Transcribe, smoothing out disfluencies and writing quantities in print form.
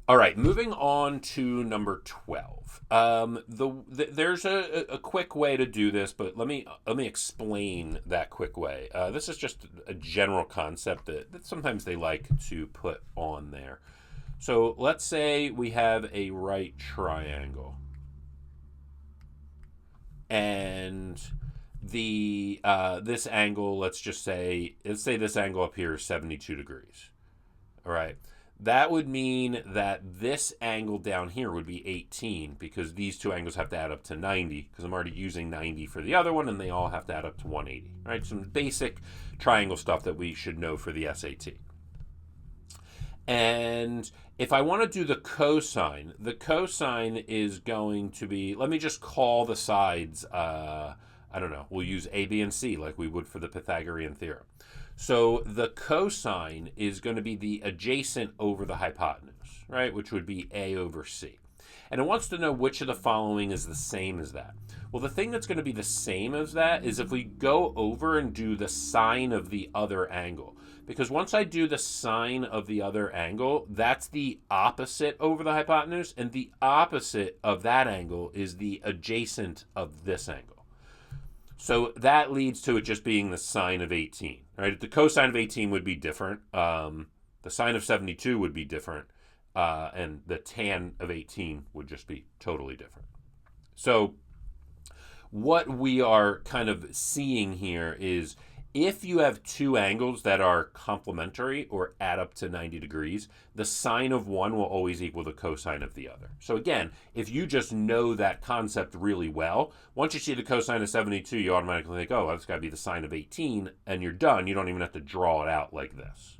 All right, moving on to number 12. There's a quick way to do this, but let me explain that quick way. This is just a general concept that sometimes they like to put on there. So let's say we have a right triangle, and the this angle, let's say this angle up here is 72 degrees. All right. That would mean that this angle down here would be 18 because these two angles have to add up to 90 because I'm already using 90 for the other one and they all have to add up to 180. Right? Some basic triangle stuff that we should know for the SAT. And if I want to do the cosine is going to be, let me just call the sides, I don't know, we'll use A, B, and C like we would for the Pythagorean theorem. So the cosine is going to be the adjacent over the hypotenuse, right, which would be A over C. And it wants to know which of the following is the same as that. Well, the thing that's going to be the same as that is if we go over and do the sine of the other angle. Because once I do the sine of the other angle, that's the opposite over the hypotenuse, and the opposite of that angle is the adjacent of this angle. So that leads to it just being the sine of 18. Right? The cosine of 18 would be different. The sine of 72 would be different. And the tan of 18 would just be totally different. So what we are kind of seeing here is if you have two angles that are complementary or add up to 90 degrees, the sine of one will always equal the cosine of the other. So again, if you just know that concept really well, once you see the cosine of 72, you automatically think, oh, that's got to be the sine of 18, and you're done. You don't even have to draw it out like this.